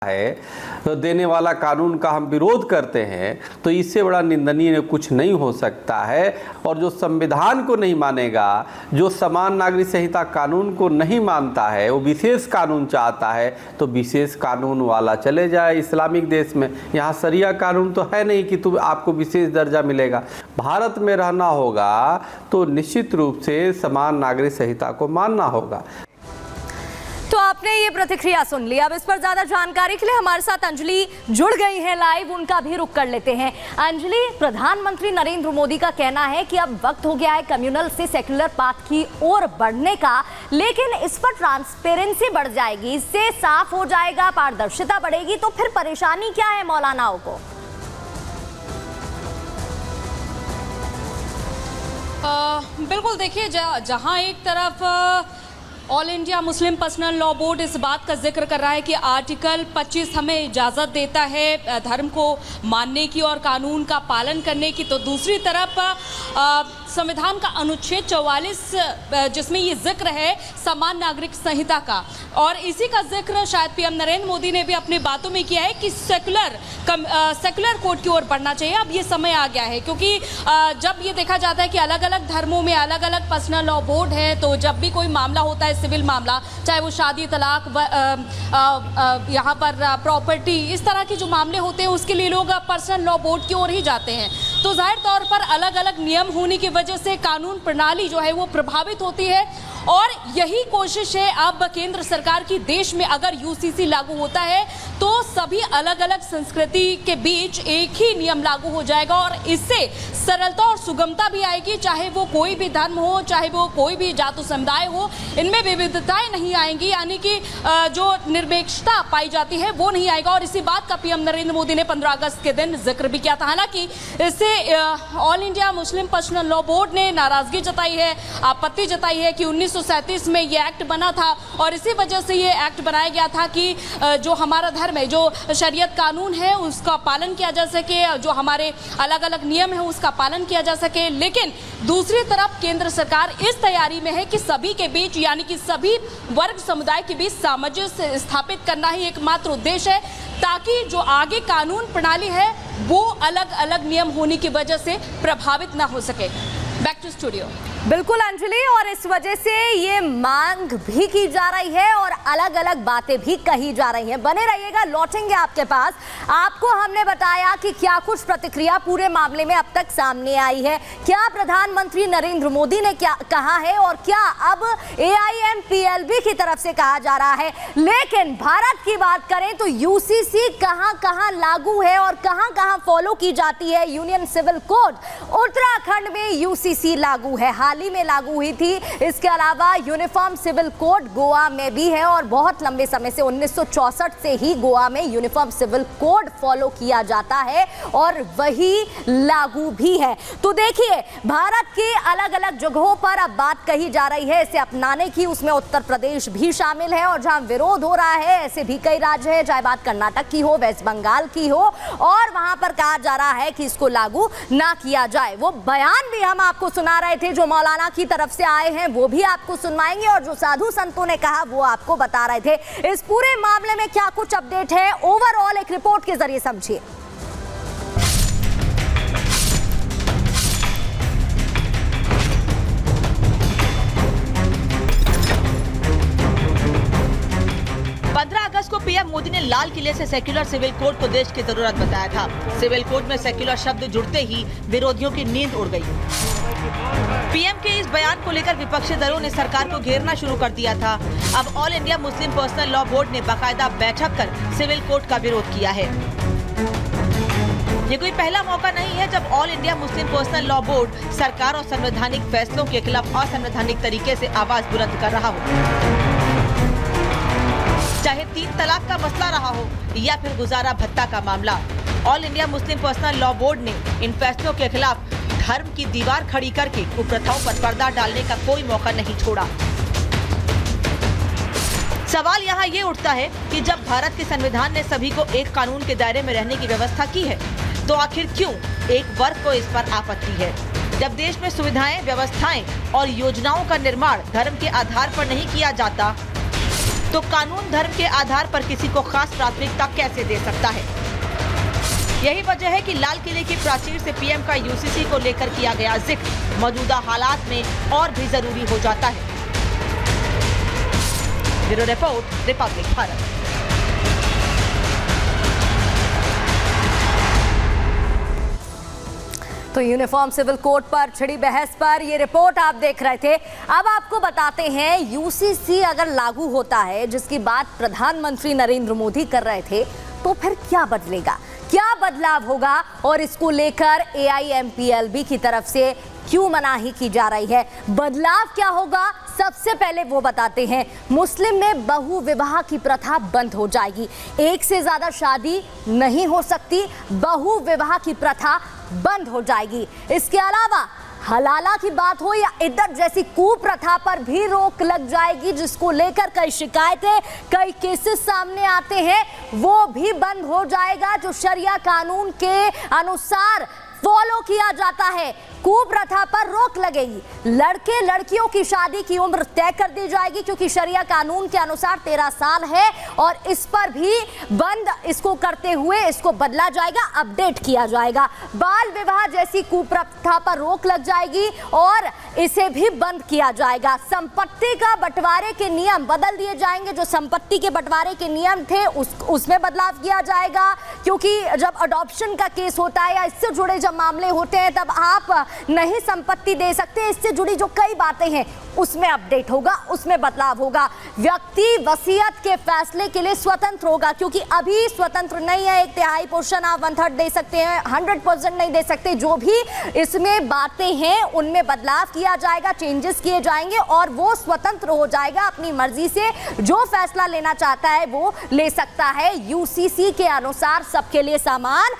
है देने वाला कानून का हम विरोध करते हैं तो इससे बड़ा निंदनीय कुछ नहीं हो सकता है। और जो संविधान को नहीं मानेगा, जो समान नागरिक संहिता कानून को नहीं मानता है, वो विशेष कानून चाहता है तो विशेष कानून वाला चले जाए इस्लामिक देश में। यहाँ शरिया कानून तो है नहीं कि आपको विशेष दर्जा मिलेगा। भारत में रहना होगा तो निश्चित रूप से समान नागरिक संहिता को मानना होगा। तो आपने ये प्रतिक्रिया सुन ली। अब इस पर ज्यादा जानकारी के लिए हमारे साथ अंजलि जुड़ गई हैं लाइव, उनका भी रुख कर लेते हैं। अंजलि, प्रधानमंत्री नरेंद्र मोदी का कहना है कि अब वक्त हो गया है कम्युनल से सेक्युलर पाथ की ओर बढ़ने का, लेकिन इस पर ट्रांसपेरेंसी बढ़ जाएगी, इससे साफ हो जाएगा, पारदर्शिता बढ़ेगी, तो फिर परेशानी क्या है मौलानाओं को? बिल्कुल, देखिए जहां एक तरफ all India Muslim personal law board इस बात का जिक्र कर रहा है कि आर्टिकल 25 हमें इजाज़त देता है धर्म को मानने की और कानून का पालन करने की, तो दूसरी तरफ संविधान का अनुच्छेद 44 जिसमें ये जिक्र है समान नागरिक संहिता का, और इसी का जिक्र शायद पीएम नरेंद्र मोदी ने भी अपनी बातों में किया है कि सेक्युलर कोड की ओर बढ़ना चाहिए। अब ये समय आ गया है, क्योंकि जब ये देखा जाता है कि अलग अलग धर्मों में अलग अलग पर्सनल लॉ बोर्ड है, तो जब भी कोई मामला होता है, सिविल मामला, चाहे वो शादी, तलाक, यहाँ पर प्रॉपर्टी, इस तरह के जो मामले होते हैं उसके लिए लोग पर्सनल लॉ बोर्ड की ओर ही जाते हैं। तो जाहिर तौर पर अलग अलग नियम होने की वजह से कानून प्रणाली जो है वो प्रभावित होती है, और यही कोशिश है अब केंद्र सरकार की। देश में अगर यूसीसी लागू होता है तो सभी अलग अलग संस्कृति के बीच एक ही नियम लागू हो जाएगा, और इससे सरलता और सुगमता भी आएगी। चाहे वो कोई भी धर्म हो, चाहे वो कोई भी जाति समुदाय हो, इनमें विविधताएं नहीं आएंगी, यानी कि जो निरपेक्षता पाई जाती है वो नहीं आएगा। और इसी बात का पीएम नरेंद्र मोदी ने 15 अगस्त के दिन जिक्र भी किया था। हालांकि इससे all India Muslim personal law board ने नाराजगी जताई है, आपत्ति जताई है कि 1937 में ये एक्ट बना था और इसी वजह से ये एक्ट बनाया गया था कि जो हमारा धर्म है, जो शरीयत कानून है, उसका पालन किया जा सके, जो हमारे अलग अलग नियम है उसका पालन किया जा सके। लेकिन दूसरी तरफ केंद्र सरकार इस तैयारी में है कि सभी के बीच, यानी कि सभी वर्ग समुदाय के बीच सामंजस्य स्थापित करना ही एकमात्र उद्देश्य है, ताकि जो आगे कानून प्रणाली है वो अलग अलग नियम होने की वजह से प्रभावित ना हो सके। Back to studio. बिल्कुल अंजलि, और इस वजह से ये मांग भी की जा रही है और अलग अलग बातें भी कही जा रही हैं। बने रहिएगा, लौटेंगे आपके पास। आपको हमने बताया कि क्या कुछ प्रतिक्रिया पूरे मामले में अब तक सामने आई है, क्या प्रधानमंत्री नरेंद्र मोदी ने क्या कहा है और क्या अब AIMPLB की तरफ से कहा जा रहा है। लेकिन भारत की बात करें तो यूसीसी कहां कहां लागू है और कहां कहां फॉलो की जाती है यूनियन सिविल कोड। उत्तराखंड में यूसीसी लागू है, हाल ही में लागू हुई थी। इसके अलावा यूनिफॉर्म सिविल कोड गोवा में भी है और बहुत लंबे समय से 1964 से ही गोवा में यूनिफॉर्म सिविल कोड फॉलो किया जाता है और वही लागू भी है। तो देखिए, भारत के अलग अलग जगहों पर अब बात कही जा रही है इसे अपनाने की, उसमें उत्तर प्रदेश भी शामिल है, और जहां विरोध हो रहा है ऐसे भी कई राज्य हैं, चाहे बात कर्नाटक की हो, वेस्ट बंगाल की हो, और वहां पर कहा जा रहा है कि इसको लागू ना किया जाए। वो बयान भी हम आपको सुना रहे थे जो मौलाना की तरफ से आए हैं, वो भी आपको सुनवाएंगे, और जो साधु संतों ने कहा वो आपको बता रहे थे। इस पूरे मामले में क्या कुछ अपडेट है, ओवरऑल एक रिपोर्ट के जरिए समझिए। को पीएम मोदी ने लाल किले से सेक्युलर सिविल कोड को देश की जरूरत बताया था। सिविल कोड में सेक्युलर शब्द जुड़ते ही विरोधियों की नींद उड़ गई। पीएम के इस बयान को लेकर विपक्षी दलों ने सरकार को घेरना शुरू कर दिया था। अब all India Muslim personal law board ने बाकायदा बैठक कर सिविल कोड का विरोध किया है। ये कोई पहला मौका नहीं है जब all India Muslim personal law board सरकार और संवैधानिक फैसलों के खिलाफ असंवैधानिक तरीके से आवाज बुलंद कर रहा हो। चाहे 3 तलाक का मसला रहा हो या फिर गुजारा भत्ता का मामला, all India Muslim personal law board ने इन फैसलों के खिलाफ धर्म की दीवार खड़ी करके कुप्रथाओं पर पर्दा डालने का कोई मौका नहीं छोड़ा। सवाल यहाँ ये उठता है कि जब भारत के संविधान ने सभी को एक कानून के दायरे में रहने की व्यवस्था की है, तो आखिर क्यों एक वर्ग को इस पर आपत्ति है। जब देश में सुविधाएं, व्यवस्थाएं और योजनाओं का निर्माण धर्म के आधार पर नहीं किया जाता, तो कानून धर्म के आधार पर किसी को खास प्राथमिकता कैसे दे सकता है। यही वजह है कि लाल किले की प्राचीर से पीएम का यूसीसी को लेकर किया गया जिक्र मौजूदा हालात में और भी जरूरी हो जाता है। Bureau report, Republic Bharat. तो यूनिफॉर्म सिविल कोड पर छिड़ी बहस पर ये रिपोर्ट आप देख रहे थे। अब आपको बताते हैं यूसीसी अगर लागू होता है, जिसकी बात प्रधानमंत्री नरेंद्र मोदी कर रहे थे, तो फिर क्या बदलेगा, क्या बदलाव होगा और इसको लेकर AIMPLB की तरफ से क्यों मनाही की जा रही है। बदलाव क्या होगा, सबसे पहले वो बताते हैं। मुस्लिम में बहु विवाह की प्रथा बंद हो जाएगी, एक से ज्यादा शादी नहीं हो सकती, बहु विवाह की प्रथा बंद हो जाएगी। इसके अलावा हलाला की बात हो या इद्दत जैसी कुप्रथा पर भी रोक लग जाएगी, जिसको लेकर कई शिकायतें, कई केसेस सामने आते हैं, वो भी बंद हो जाएगा जो शरिया कानून के अनुसार फॉलो किया जाता है। कुप्रथा पर रोक लगेगी। लड़के लड़कियों की शादी की उम्र तय कर दी जाएगी, क्योंकि शरिया कानून के अनुसार 13 साल है और इस पर भी बंद इसको करते हुए इसको बदला जाएगा, अपडेट किया जाएगा। बाल विवाह जैसी कुप्रथा पर रोक लग जाएगी और इसे भी बंद किया जाएगा। संपत्ति का बंटवारे के नियम बदल दिए जाएंगे। जो संपत्ति के बंटवारे के नियम थे उसमें बदलाव किया जाएगा, क्योंकि जब अडॉप्शन का केस होता है या इससे जुड़े जब मामले होते हैं तब आप नहीं संपत्ति दे सकते। इससे जुड़ी जो कई बातें हैं उसमें अपडेट होगा, उसमें बदलाव होगा। व्यक्ति वसीयत के फैसले के लिए स्वतंत्र होगा, क्योंकि अभी स्वतंत्र नहीं है। 1/3 पोर्शन आप 1/3 दे सकते हैं, 100% नहीं दे सकते। जो भी इसमें बातें हैं उनमें बदलाव किया जाएगा, चेंजेस किए जाएंगे और वो स्वतंत्र हो जाएगा। अपनी मर्जी से जो फैसला लेना चाहता है वो ले सकता है। यूसीसी के अनुसार सबके लिए समान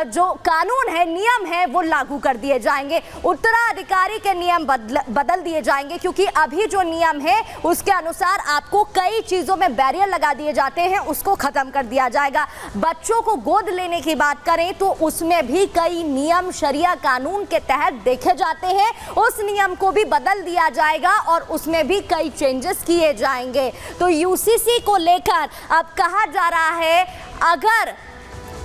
जो कानून है, नियम है, वो लागू कर दिए जाएंगे। उत्तराधिकारी के नियम बदल दिए जाएंगे, क्योंकि अभी जो नियम है उसके अनुसार आपको कई चीजों में बैरियर लगा दिए जाते हैं, उसको खत्म कर दिया जाएगा। बच्चों को गोद लेने की बात करें तो उसमें भी कई नियम शरिया कानून के तहत देखे जाते हैं, उस नियम को भी बदल दिया जाएगा और उसमें भी कई चेंजेस किए जाएंगे। तो यूसीसी को लेकर अब कहा जा रहा है अगर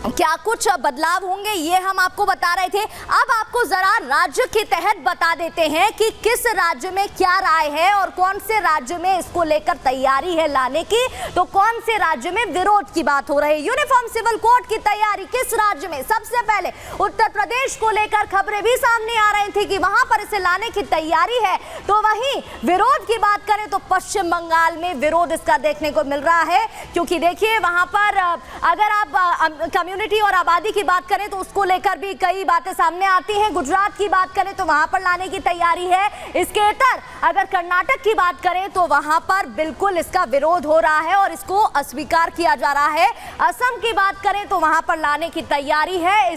क्या कुछ बदलाव होंगे, ये हम आपको बता रहे थे। अब आपको जरा राज्य के तहत बता देते हैं कि किस राज्य में क्या राय है और कौन से राज्य में इसको लेकर तैयारी है लाने की, तो कौन से राज्य में विरोध की बात हो रही है। यूनिफॉर्म सिविल कोड की तैयारी किस राज्य में, सबसे पहले उत्तर प्रदेश को लेकर खबरें भी सामने आ रही थी कि वहां पर इसे लाने की तैयारी है। तो वहीं विरोध की बात करें तो पश्चिम बंगाल में विरोध इसका देखने को मिल रहा है, क्योंकि देखिए वहां पर अगर आप कम्युनिटी और आबादी की बात करें तो उसको लेकर भी कई बातें सामने आती हैं। गुजरात की बात करें तो वहां पर लाने की तैयारी है। इसके इतर अगर कर्नाटक की बात करें तो वहां पर बिल्कुल इसका विरोध हो रहा है और इसको अस्वीकार किया जा रहा है। असम की बात करें तो वहां पर लाने की तैयारी है।